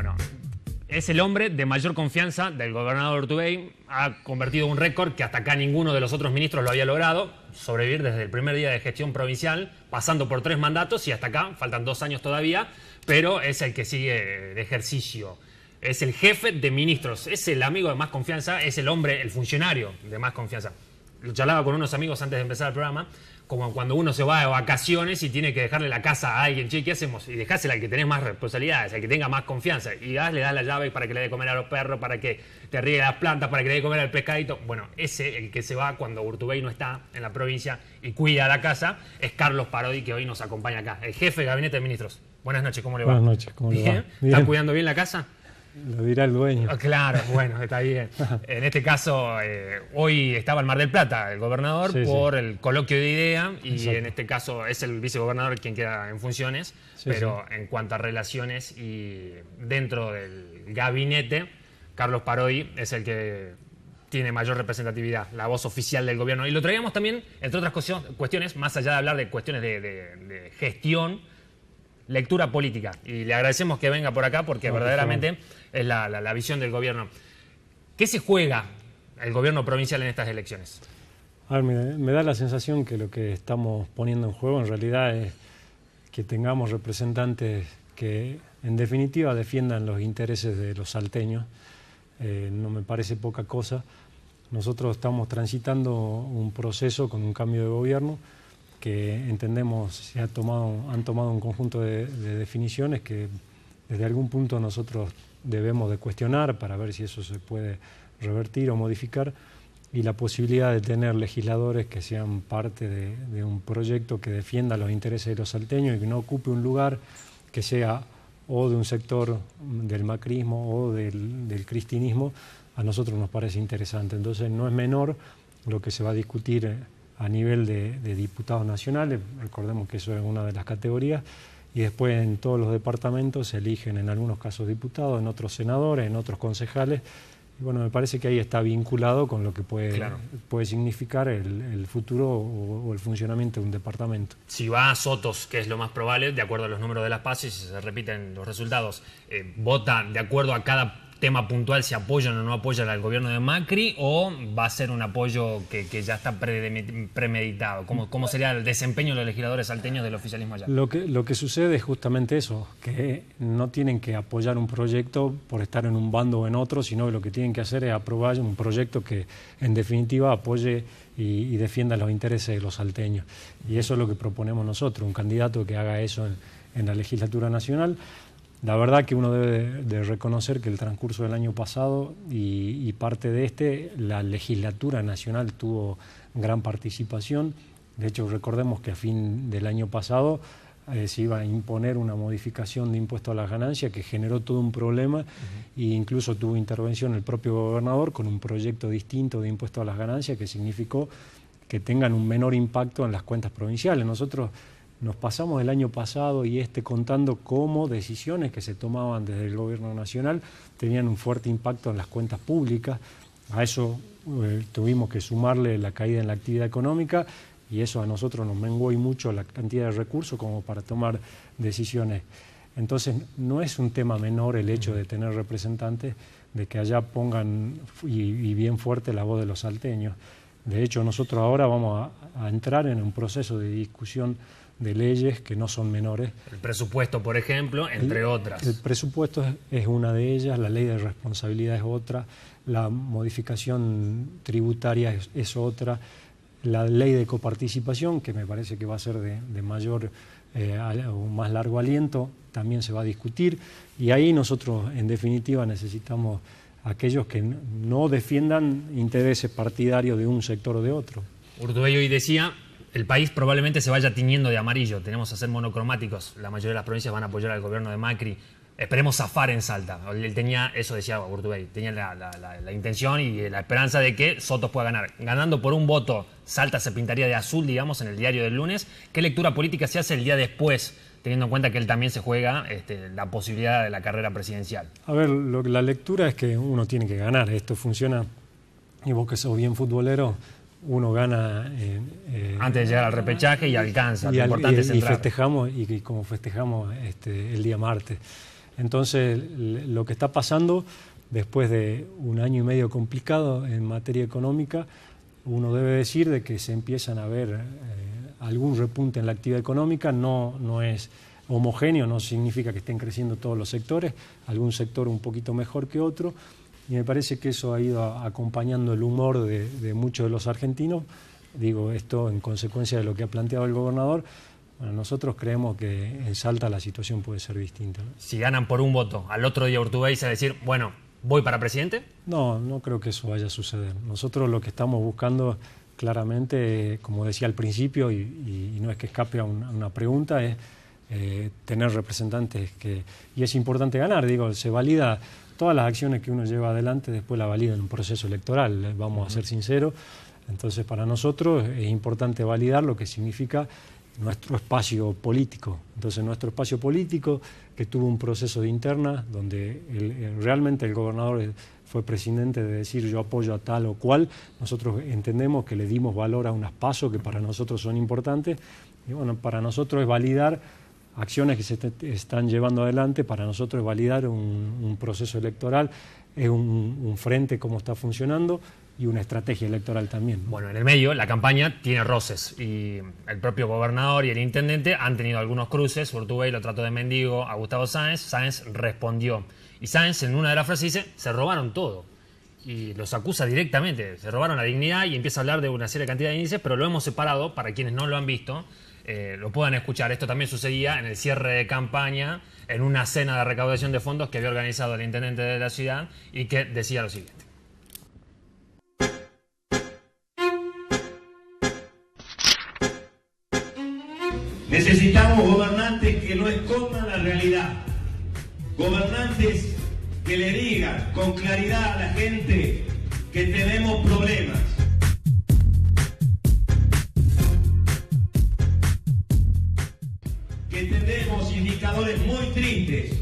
Bueno, es el hombre de mayor confianza del gobernador Urtubey. Ha convertido un récord que hasta acá ninguno de los otros ministros lo había logrado. Sobrevivir desde el primer día de gestión provincial, pasando por 3 mandatos y hasta acá, faltan 2 años todavía, pero es el que sigue de ejercicio. Es el jefe de ministros, es el amigo de más confianza, es el hombre, el funcionario de más confianza. Lo charlaba con unos amigos antes de empezar el programa, como cuando uno se va de vacaciones y tiene que dejarle la casa a alguien. Che, ¿qué hacemos? Y dejásela al que tenés más responsabilidades, al que tenga más confianza. Y le das la llave para que le dé comer a los perros, para que te riegue las plantas, para que le dé comer al pescadito. Bueno, ese, el que se va cuando Urtubey no está en la provincia y cuida la casa, es Carlos Parodi, que hoy nos acompaña acá, el jefe de gabinete de ministros. Buenas noches, ¿cómo le va? Buenas noches, ¿cómo le va? ¿Bien? ¿Está cuidando bien la casa? Lo dirá el dueño. Claro, bueno, está bien. En este caso, hoy estaba en Mar del Plata el gobernador por el coloquio de IDEA y exacto. En este caso es el vicegobernador quien queda en funciones, pero en cuanto a relaciones y dentro del gabinete, Carlos Parodi es el que tiene mayor representatividad, la voz oficial del gobierno. Y lo traíamos también, entre otras cuestiones, más allá de hablar de cuestiones de gestión, lectura política. Y le agradecemos que venga por acá porque verdaderamente es la visión del gobierno. ¿Qué se juega el gobierno provincial en estas elecciones? A ver, me da la sensación que lo que estamos poniendo en juego en realidad es que tengamos representantes que en definitiva defiendan los intereses de los salteños. No me parece poca cosa. Nosotros estamos transitando un proceso con un cambio de gobierno que entendemos han tomado un conjunto de definiciones que desde algún punto nosotros debemos de cuestionar para ver si eso se puede revertir o modificar, y la posibilidad de tener legisladores que sean parte de un proyecto que defienda los intereses de los salteños y que no ocupe un lugar que sea o de un sector del macrismo o del cristinismo, a nosotros nos parece interesante. Entonces no es menor lo que se va a discutir a nivel de diputados nacionales, recordemos que eso es una de las categorías, y después en todos los departamentos se eligen en algunos casos diputados, en otros senadores, en otros concejales, y bueno, me parece que ahí está vinculado con lo que puede significar el futuro o el funcionamiento de un departamento. Si va a Sotos, que es lo más probable, de acuerdo a los números de las PASO, y si se repiten los resultados, ¿vota de acuerdo a cada tema puntual si apoyan o no apoyan al gobierno de Macri, o va a ser un apoyo que ya está premeditado? ¿Cómo sería el desempeño de los legisladores salteños del oficialismo allá? Lo que sucede es justamente eso, que no tienen que apoyar un proyecto por estar en un bando o en otro, sino que lo que tienen que hacer es aprobar un proyecto que en definitiva apoye y defienda los intereses de los salteños. Y eso es lo que proponemos nosotros, un candidato que haga eso en la legislatura nacional. La verdad que uno debe de reconocer que el transcurso del año pasado y parte de la legislatura nacional tuvo gran participación. De hecho, recordemos que a fin del año pasado se iba a imponer una modificación de impuesto a las ganancias que generó todo un problema e incluso tuvo intervención el propio gobernador con un proyecto distinto de impuesto a las ganancias que significó que tengan un menor impacto en las cuentas provinciales. Nosotros nos pasamos el año pasado y contando cómo decisiones que se tomaban desde el gobierno nacional tenían un fuerte impacto en las cuentas públicas. A eso tuvimos que sumarle la caída en la actividad económica y eso a nosotros nos menguó y mucho la cantidad de recursos como para tomar decisiones. Entonces no es un tema menor el hecho de tener representantes, de que allá pongan y bien fuerte la voz de los salteños. De hecho nosotros ahora vamos a entrar en un proceso de discusión de leyes que no son menores. El presupuesto, por ejemplo, entre otras. El presupuesto es una de ellas, la ley de responsabilidad es otra, la modificación tributaria es otra, la ley de coparticipación, que me parece que va a ser de mayor o más largo aliento, también se va a discutir, y ahí nosotros, en definitiva, necesitamos aquellos que no defiendan intereses partidarios de un sector o de otro. Urtubey hoy decía: el país probablemente se vaya tiñendo de amarillo, tenemos que ser monocromáticos, la mayoría de las provincias van a apoyar al gobierno de Macri, esperemos zafar en Salta. Él tenía, eso decía Urtubey, tenía la intención y la esperanza de que Sotos pueda ganar. Ganando por un voto, Salta se pintaría de azul, digamos, en el diario del lunes. ¿Qué lectura política se hace el día después, teniendo en cuenta que él también se juega la posibilidad de la carrera presidencial? A ver, la lectura es que uno tiene que ganar, esto funciona, y vos que sos bien futbolero, uno gana antes de llegar al repechaje y alcanza. Lo importante es entrar. Y festejamos, y como festejamos el día martes. Entonces, lo que está pasando después de un año y medio complicado en materia económica, uno debe decir de que se empiezan a ver algún repunte en la actividad económica, no es homogéneo, no significa que estén creciendo todos los sectores, algún sector un poquito mejor que otro, y me parece que eso ha ido acompañando el humor de muchos de los argentinos. Digo esto en consecuencia de lo que ha planteado el gobernador. Bueno, nosotros creemos que en Salta la situación puede ser distinta, ¿no? Si ganan por un voto, al otro día Urtubey se va a decir, bueno, ¿voy para presidente? No creo que eso vaya a suceder. Nosotros lo que estamos buscando claramente, como decía al principio, y no es que escape a una pregunta, es tener representantes y es importante ganar. Digo, se valida todas las acciones que uno lleva adelante, después la valida en un proceso electoral, vamos a ser sinceros. Entonces, para nosotros es importante validar lo que significa nuestro espacio político. Entonces, nuestro espacio político, que tuvo un proceso de interna, donde realmente el gobernador fue presidente de decir yo apoyo a tal o cual, nosotros entendemos que le dimos valor a unas pasos que para nosotros son importantes, y bueno, para nosotros es validar acciones que se están llevando adelante, para nosotros es validar un proceso electoral, es un frente cómo está funcionando, y una estrategia electoral también, ¿no? Bueno, en el medio la campaña tiene roces y el propio gobernador y el intendente han tenido algunos cruces. Urtubey lo trató de mendigo a Gustavo Sáenz, Sáenz respondió. Y Sáenz en una de las frases dice, se robaron todo. Y los acusa directamente, se robaron la dignidad y empieza a hablar de una serie de cantidad de índices, pero lo hemos separado para quienes no lo han visto, lo puedan escuchar. Esto también sucedía en el cierre de campaña, en una cena de recaudación de fondos que había organizado el intendente de la ciudad y que decía lo siguiente. Necesitamos gobernantes que no escondan la realidad, gobernantes que le digan con claridad a la gente que tenemos problemas. Que tenemos indicadores muy tristes,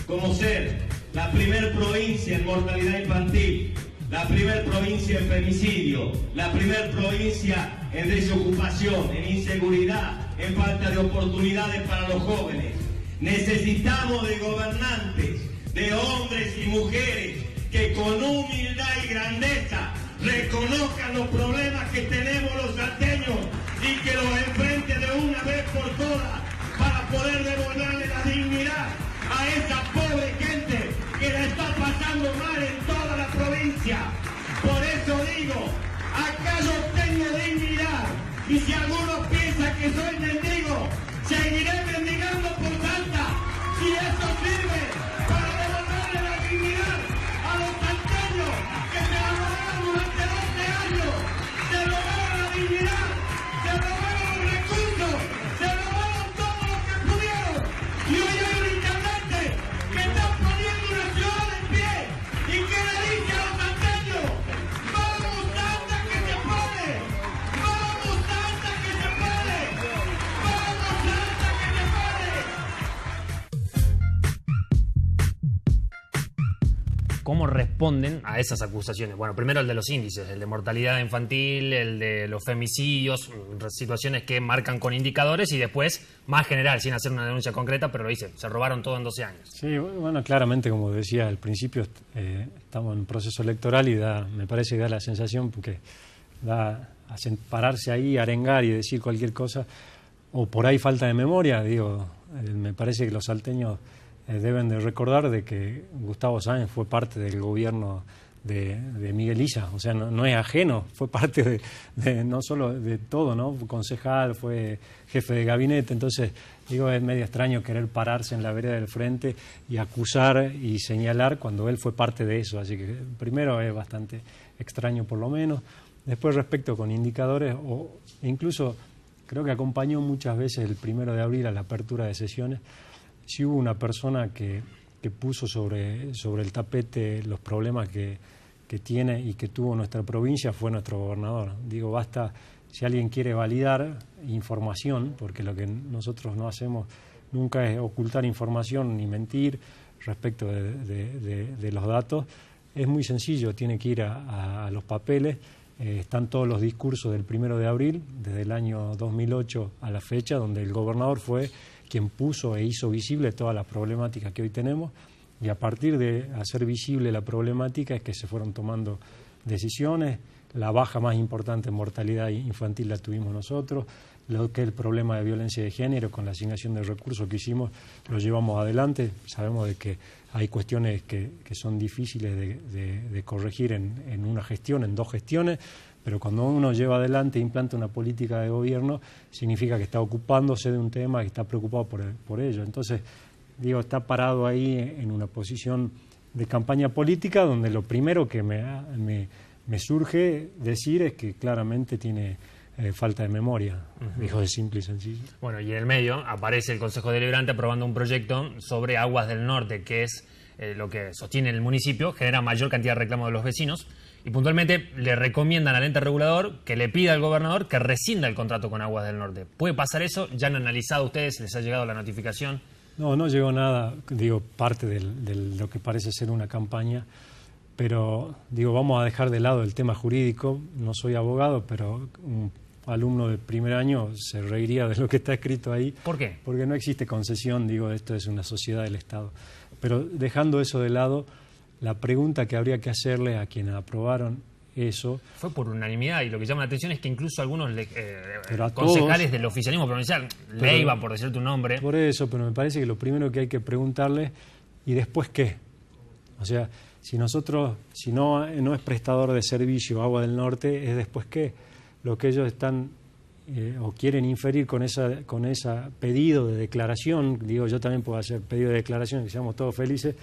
como ser la primer provincia en mortalidad infantil, la primer provincia en femicidio, la primer provincia en desocupación, en inseguridad, en falta de oportunidades para los jóvenes. Necesitamos de gobernantes, de hombres y mujeres que con humildad y grandeza reconozcan los problemas que tenemos los salteños y que los enfrenten de una vez por todas para poder devolverle la dignidad a esa pobre gente que la está pasando mal en toda la provincia. Por eso digo, acá yo tengo dignidad. Y si alguno piensa que soy mendigo, seguiré mendigando por Salta. Si eso sirve para devolverle la dignidad a los salteños que se la robaron durante 12 años, se robaron la dignidad, se robaron los recursos, se robaron todo lo que pudieron. Y hoy hay un intendente que está poniendo una ciudad en pie y que le dice a los salteños, vamos Salta que se puede. ¿Cómo responden a esas acusaciones? Bueno, primero el de los índices, el de mortalidad infantil, el de los femicidios, situaciones que marcan con indicadores, y después, más general, sin hacer una denuncia concreta, pero lo dice, se robaron todo en 12 años. Sí, bueno, claramente, como decía al principio, estamos en un proceso electoral y me parece que da la sensación que da a pararse ahí, arengar y decir cualquier cosa, o por ahí falta de memoria. Digo, me parece que los salteños deben de recordar de que Gustavo Sáenz fue parte del gobierno de Miguel Illa, o sea, no es ajeno, fue parte de no solo de todo, ¿no? Fue concejal, fue jefe de gabinete. Entonces, digo, es medio extraño querer pararse en la vereda del frente y acusar y señalar cuando él fue parte de eso. Así que primero es bastante extraño por lo menos. Después, respecto con indicadores, o incluso creo que acompañó muchas veces el 1 de abril a la apertura de sesiones, si hubo una persona que puso sobre el tapete los problemas que tiene y que tuvo nuestra provincia, fue nuestro gobernador. Digo, basta, si alguien quiere validar información, porque lo que nosotros no hacemos nunca es ocultar información ni mentir respecto de los datos, es muy sencillo, tiene que ir a los papeles. Están todos los discursos del 1 de abril, desde el año 2008 a la fecha, donde el gobernador fue quien puso e hizo visible todas las problemáticas que hoy tenemos. Y a partir de hacer visible la problemática es que se fueron tomando decisiones. La baja más importante en mortalidad infantil la tuvimos nosotros. Lo que es el problema de violencia de género con la asignación de recursos que hicimos lo llevamos adelante. Sabemos de que hay cuestiones que son difíciles de corregir en una gestión, en 2 gestiones, pero cuando uno lleva adelante e implanta una política de gobierno, significa que está ocupándose de un tema y está preocupado por ello. Entonces, digo, está parado ahí en una posición de campaña política donde lo primero que me surge decir es que claramente tiene falta de memoria, dijo de simple y sencillo. Bueno, y en el medio aparece el Consejo Deliberante aprobando un proyecto sobre Aguas del Norte, que es lo que sostiene el municipio, genera mayor cantidad de reclamos de los vecinos, y puntualmente le recomiendan al ente regulador que le pida al gobernador que rescinda el contrato con Aguas del Norte. ¿Puede pasar eso? ¿Ya han analizado ustedes? ¿Les ha llegado la notificación? No llegó nada, digo, parte de lo que parece ser una campaña, pero digo, vamos a dejar de lado el tema jurídico. No soy abogado, pero un alumno de primer año se reiría de lo que está escrito ahí. ¿Por qué? Porque no existe concesión, digo, esto es una sociedad del Estado. Pero dejando eso de lado, la pregunta que habría que hacerle a quienes aprobaron eso... Fue por unanimidad, y lo que llama la atención es que incluso algunos concejales todos, del oficialismo provincial, Leiva, por decir tu nombre... Por eso, pero me parece que lo primero que hay que preguntarle, ¿y después qué? O sea, si no es prestador de servicio Agua del Norte, ¿es después qué? Lo que ellos están o quieren inferir con ese pedido de declaración, digo, yo también puedo hacer pedido de declaración, que seamos todos felices,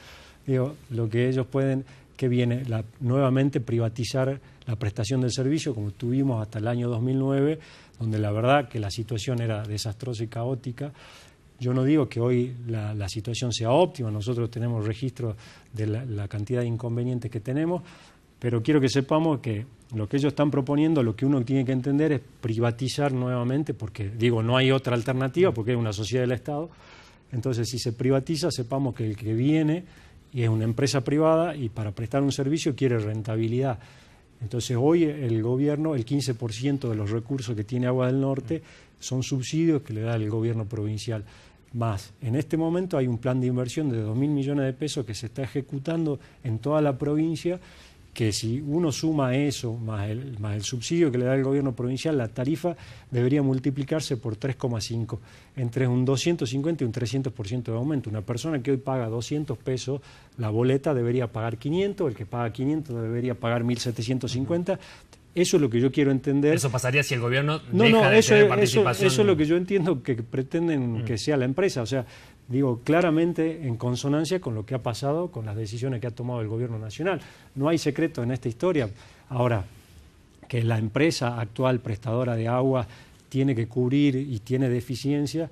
digo, lo que ellos pueden, que viene nuevamente privatizar la prestación del servicio, como tuvimos hasta el año 2009, donde la verdad que la situación era desastrosa y caótica. Yo no digo que hoy la situación sea óptima, nosotros tenemos registro de la cantidad de inconvenientes que tenemos, pero quiero que sepamos que lo que ellos están proponiendo, lo que uno tiene que entender es privatizar nuevamente, porque digo, no hay otra alternativa, porque es una sociedad del Estado. Entonces, si se privatiza, sepamos que el que viene y es una empresa privada y para prestar un servicio quiere rentabilidad. Entonces, hoy el gobierno, el 15% de los recursos que tiene Agua del Norte son subsidios que le da el gobierno provincial. Más, en este momento hay un plan de inversión de 2.000 millones de pesos que se está ejecutando en toda la provincia, que si uno suma eso, más el subsidio que le da el gobierno provincial, la tarifa debería multiplicarse por 3,5, entre un 250 y un 300% de aumento. Una persona que hoy paga 200 pesos, la boleta debería pagar 500, el que paga 500 debería pagar 1.750. Eso es lo que yo quiero entender. ¿Eso pasaría si el gobierno deja de tener participación? Eso es lo que yo entiendo que pretenden que sea la empresa. O sea, digo, claramente en consonancia con lo que ha pasado, con las decisiones que ha tomado el gobierno nacional. No hay secreto en esta historia. Ahora, que la empresa actual prestadora de agua tiene que cubrir y tiene deficiencia,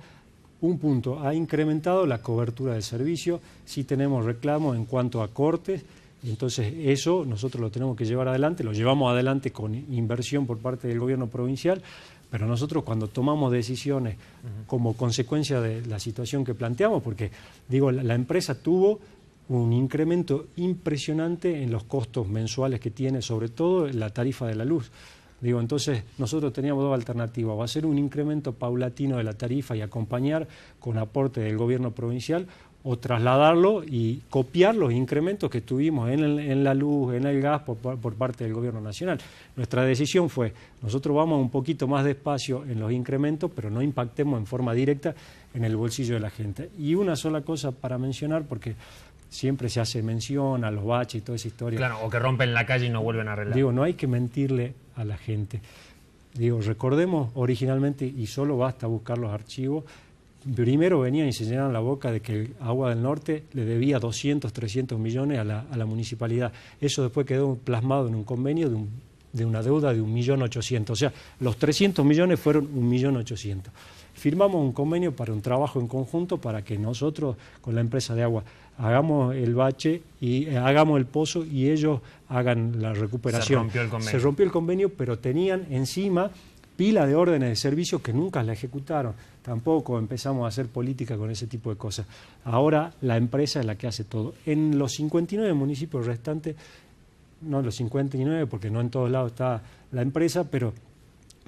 un punto, ha incrementado la cobertura del servicio, sí tenemos reclamos en cuanto a cortes, y entonces eso nosotros lo tenemos que llevar adelante, lo llevamos adelante con inversión por parte del gobierno provincial, pero nosotros cuando tomamos decisiones como consecuencia de la situación que planteamos, porque digo, la empresa tuvo un incremento impresionante en los costos mensuales que tiene, sobre todo en la tarifa de la luz. Digo, entonces nosotros teníamos 2 alternativas, o hacer un incremento paulatino de la tarifa y acompañar con aporte del gobierno provincial, o trasladarlo y copiar los incrementos que tuvimos en la luz, en el gas por parte del gobierno nacional. Nuestra decisión fue, nosotros vamos un poquito más despacio en los incrementos, pero no impactemos en forma directa en el bolsillo de la gente. Y una sola cosa para mencionar, porque siempre se hace mención a los baches y toda esa historia. Claro, o que rompen la calle y no vuelven a arreglar. Digo, no hay que mentirle a la gente. Digo, recordemos originalmente, y solo basta buscar los archivos, primero venían y se llenaron la boca de que el Agua del Norte le debía 200, 300 millones a la municipalidad. Eso después quedó plasmado en un convenio de una deuda de 1.800.000. O sea, los 300 millones fueron 1.800.000. Firmamos un convenio para un trabajo en conjunto para que nosotros, con la empresa de agua, hagamos el bache y hagamos el pozo y ellos hagan la recuperación. Se rompió el convenio, pero tenían encima pila de órdenes de servicio que nunca la ejecutaron. Tampoco empezamos a hacer política con ese tipo de cosas. Ahora la empresa es la que hace todo. En los 59 municipios restantes, no los 59 porque no en todos lados está la empresa, pero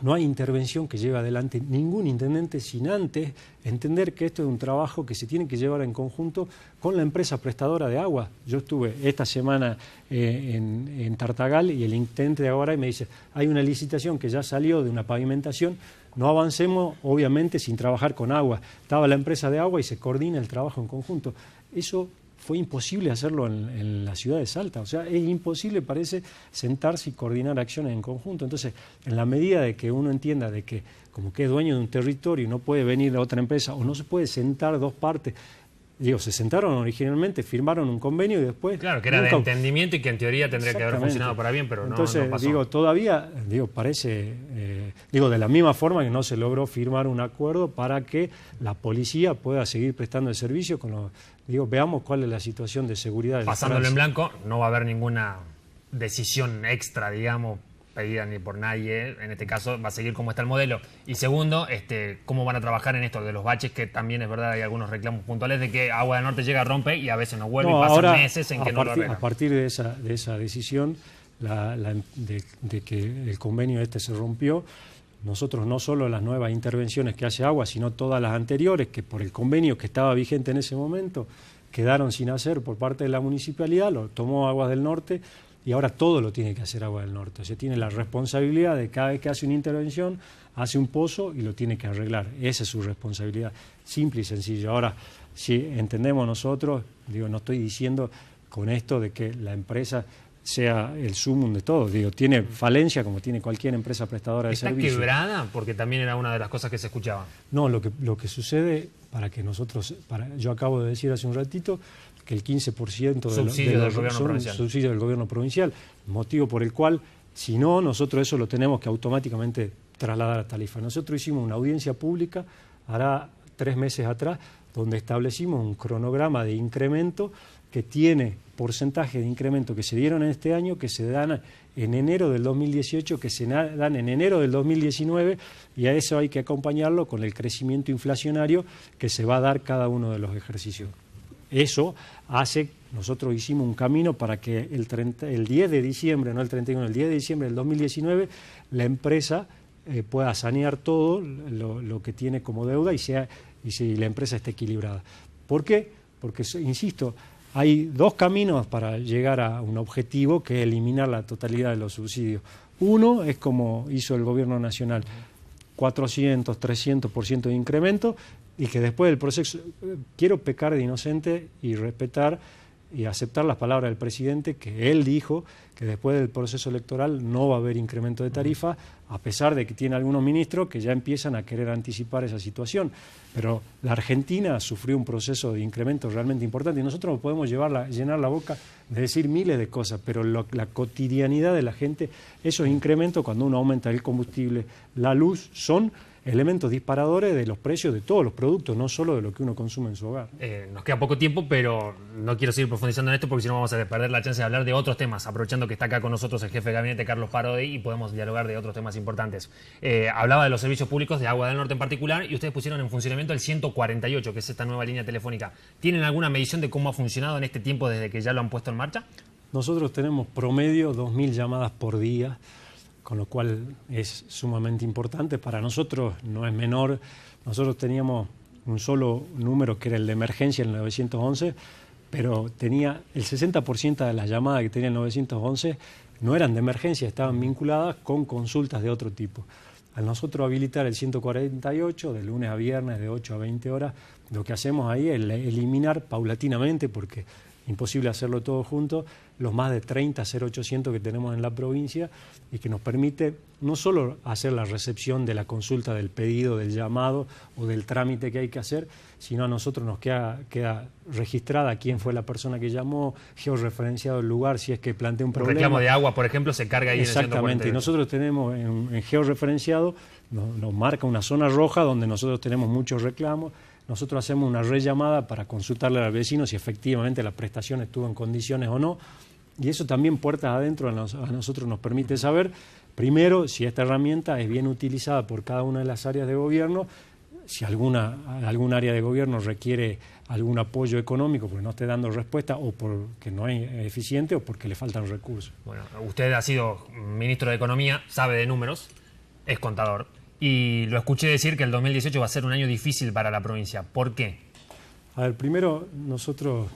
no hay intervención que lleve adelante ningún intendente sin antes entender que esto es un trabajo que se tiene que llevar en conjunto con la empresa prestadora de agua. Yo estuve esta semana en Tartagal y el intendente de ahora me dice, hay una licitación que ya salió de una pavimentación, no avancemos obviamente sin trabajar con agua. Estaba la empresa de agua y se coordina el trabajo en conjunto. Eso fue imposible hacerlo en la ciudad de Salta. O sea, es imposible, parece, sentarse y coordinar acciones en conjunto. Entonces, en la medida de que uno entienda de que como que es dueño de un territorio y no puede venir a otra empresa o no se puede sentar dos partes, digo, se sentaron originalmente, firmaron un convenio y después... Claro, que era de entendimiento y que en teoría tendría que haber funcionado para bien, pero entonces, no pasó. Digo, todavía, parece, de la misma forma que no se logró firmar un acuerdo para que la policía pueda seguir prestando el servicio con los... veamos cuál es la situación de seguridad del Pasándolo en blanco, no va a haber ninguna decisión extra, digamos, pedida ni por nadie. En este caso va a seguir como está el modelo. Y segundo, cómo van a trabajar en esto de los baches, que también es verdad, hay algunos reclamos puntuales de que Agua del Norte llega, rompe y a veces no vuelve y pasan ahora, meses en que no lo arreglan. A partir de esa decisión de que el convenio se rompió, nosotros no solo las nuevas intervenciones que hace Agua, sino todas las anteriores, que por el convenio que estaba vigente en ese momento, quedaron sin hacer por parte de la municipalidad, lo tomó Aguas del Norte y ahora todo lo tiene que hacer Aguas del Norte. O sea, tiene la responsabilidad de cada vez que hace una intervención, hace un pozo y lo tiene que arreglar. Esa es su responsabilidad, simple y sencillo. Ahora, si entendemos nosotros, no estoy diciendo con esto de que la empresa sea el sumum de todo. Tiene falencia como tiene cualquier empresa prestadora de servicios. ¿Está quebrada? Porque también era una de las cosas que se escuchaba. No, lo que sucede, yo acabo de decir hace un ratito, que el 15% subsidio del gobierno provincial. Subsidio del gobierno provincial, motivo por el cual, si no, nosotros eso lo tenemos que automáticamente trasladar a tarifa. Nosotros hicimos una audiencia pública, hará 3 meses atrás, donde establecimos un cronograma de incremento que tiene porcentaje de incremento que se dieron en este año, que se dan en enero del 2018, que se dan en enero del 2019, y a eso hay que acompañarlo con el crecimiento inflacionario que se va a dar cada uno de los ejercicios. Eso hace, nosotros hicimos un camino para que el 10 de diciembre, no el 31, el 10 de diciembre del 2019, la empresa pueda sanear todo lo que tiene como deuda y si la empresa esté equilibrada. ¿Por qué? Porque, insisto, hay 2 caminos para llegar a un objetivo, que es eliminar la totalidad de los subsidios. Uno es como hizo el gobierno nacional, 400, 300% de incremento, y que después del proceso, quiero pecar de inocente y respetar y aceptar las palabras del presidente, que él dijo que después del proceso electoral no va a haber incremento de tarifa, a pesar de que tiene algunos ministros que ya empiezan a querer anticipar esa situación. Pero la Argentina sufrió un proceso de incremento realmente importante y nosotros podemos llenar la boca de decir miles de cosas, pero la cotidianidad de la gente, esos incrementos cuando uno aumenta el combustible, la luz, son elementos disparadores de los precios de todos los productos, no solo de lo que uno consume en su hogar. Nos queda poco tiempo, pero no quiero seguir profundizando en esto porque si no vamos a perder la chance de hablar de otros temas, aprovechando que está acá con nosotros el jefe de gabinete, Carlos Parodi, y podemos dialogar de otros temas importantes. Hablaba de los servicios públicos de Agua del Norte en particular, y ustedes pusieron en funcionamiento el 148, que es esta nueva línea telefónica. ¿Tienen alguna medición de cómo ha funcionado en este tiempo desde que ya lo han puesto en marcha? Nosotros tenemos promedio 2.000 llamadas por día, con lo cual es sumamente importante. Para nosotros no es menor. Nosotros teníamos un solo número que era el de emergencia, el 911, pero tenía el 60% de las llamadas que tenía el 911 no eran de emergencia, estaban vinculadas con consultas de otro tipo. Al nosotros habilitar el 148, de lunes a viernes, de 8 a 20 horas, lo que hacemos ahí es eliminar paulatinamente, porque imposible hacerlo todo junto, los más de 30 0800 que tenemos en la provincia y que nos permite no solo hacer la recepción de la consulta, del pedido, del llamado o del trámite que hay que hacer, sino a nosotros nos queda registrada quién fue la persona que llamó, georreferenciado el lugar, si es que plantea un problema. El reclamo de agua, por ejemplo, se carga ahí en el 148. Exactamente, y nosotros tenemos en georreferenciado, nos marca una zona roja donde nosotros tenemos muchos reclamos. Nosotros hacemos una rellamada para consultarle al vecino si efectivamente la prestación estuvo en condiciones o no. Y eso también, puertas adentro, a nosotros nos permite saber, primero, si esta herramienta es bien utilizada por cada una de las áreas de gobierno, si algún área de gobierno requiere algún apoyo económico porque no esté dando respuesta o porque no es eficiente o porque le faltan recursos. Bueno, usted ha sido ministro de Economía, sabe de números. es contador. Y lo escuché decir que el 2018 va a ser un año difícil para la provincia. ¿Por qué? A ver, primero nosotros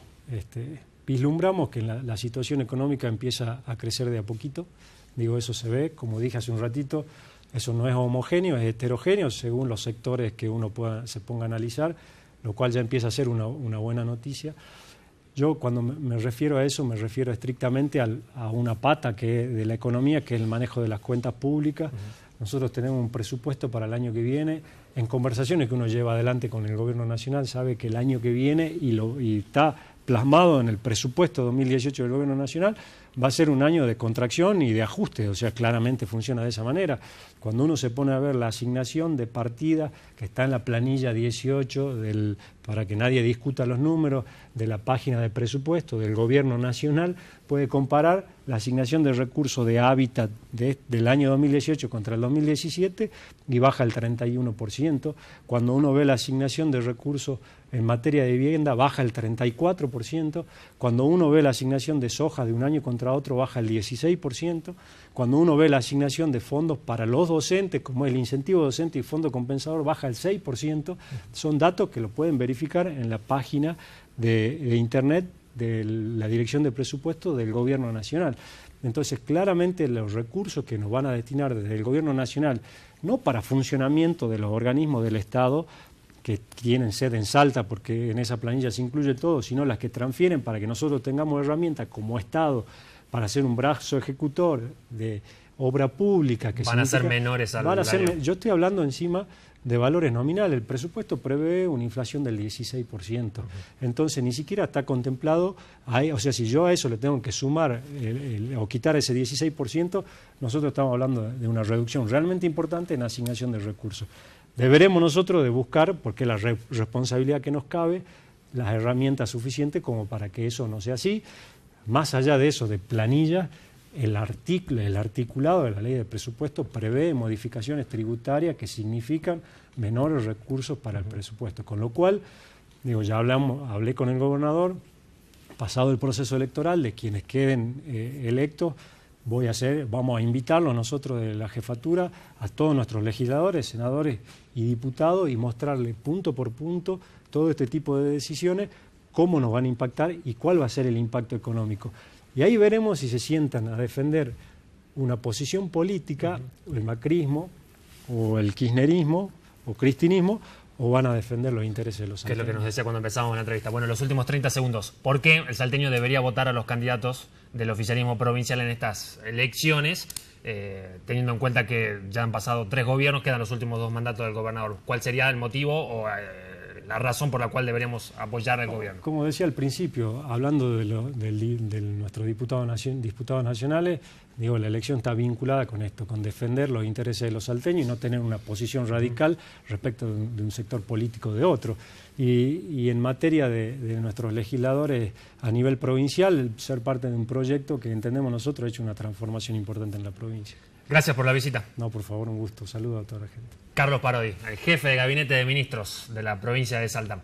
vislumbramos que la situación económica empieza a crecer de a poquito. Digo, eso se ve, como dije hace un ratito, eso no es homogéneo, es heterogéneo según los sectores que uno se ponga a analizar, lo cual ya empieza a ser una buena noticia. Yo cuando me refiero a eso, me refiero estrictamente a una pata de la economía, que es el manejo de las cuentas públicas. Nosotros tenemos un presupuesto para el año que viene. En conversaciones que uno lleva adelante con el Gobierno Nacional, sabe que el año que viene, y está plasmado en el presupuesto 2018 del Gobierno Nacional, va a ser un año de contracción y de ajuste, o sea, claramente funciona de esa manera. Cuando uno se pone a ver la asignación de partida que está en la planilla 18, para que nadie discuta los números, de la página de presupuesto del Gobierno Nacional, puede comparar la asignación de recursos de hábitat del año 2018 contra el 2017 y baja el 31%. Cuando uno ve la asignación de recursos en materia de vivienda, baja el 34%. Cuando uno ve la asignación de soja de un año contra otro, baja el 16%. Cuando uno ve la asignación de fondos para los docentes, como el incentivo docente y fondo compensador, baja el 6%. Son datos que lo pueden verificar en la página de Internet de la Dirección de Presupuesto del Gobierno Nacional. Entonces, claramente los recursos que nos van a destinar desde el Gobierno Nacional, no para funcionamiento de los organismos del Estado, que tienen sede en Salta, porque en esa planilla se incluye todo, sino las que transfieren para que nosotros tengamos herramientas como Estado para ser un brazo ejecutor de obra pública. Que van a ser menores al año. Yo estoy hablando encima de valores nominales. El presupuesto prevé una inflación del 16%. Entonces, ni siquiera está contemplado, o sea, si yo a eso le tengo que sumar o quitar ese 16%, nosotros estamos hablando de una reducción realmente importante en asignación de recursos. Deberemos nosotros de buscar, porque es la responsabilidad que nos cabe, las herramientas suficientes como para que eso no sea así. Más allá de eso, de planilla, el articulado de la ley de presupuesto prevé modificaciones tributarias que significan menores recursos para el presupuesto. Con lo cual, digo, ya hablé con el gobernador, pasado el proceso electoral, de quienes queden electos, vamos a invitarlos nosotros de la jefatura a todos nuestros legisladores, senadores y diputados y mostrarles punto por punto todo este tipo de decisiones, cómo nos van a impactar y cuál va a ser el impacto económico. Y ahí veremos si se sientan a defender una posición política, el macrismo o el kirchnerismo o cristinismo, o van a defender los intereses de los salteños. Que es lo que nos decía cuando empezamos la entrevista. Bueno, los últimos 30 segundos. ¿Por qué el salteño debería votar a los candidatos del oficialismo provincial en estas elecciones, teniendo en cuenta que ya han pasado 3 gobiernos, quedan los últimos 2 mandatos del gobernador? ¿Cuál sería el motivo o la razón por la cual deberíamos apoyar al gobierno? Como decía al principio, hablando de nuestros diputados nacionales, digo, la elección está vinculada con esto, con defender los intereses de los salteños y no tener una posición radical respecto de un sector político de otro. Y en materia de nuestros legisladores a nivel provincial, ser parte de un proyecto que entendemos nosotros ha hecho una transformación importante en la provincia. Gracias por la visita. No, por favor, un gusto. Saludos a toda la gente. Carlos Parodi, el jefe de Gabinete de Ministros de la provincia de Salta.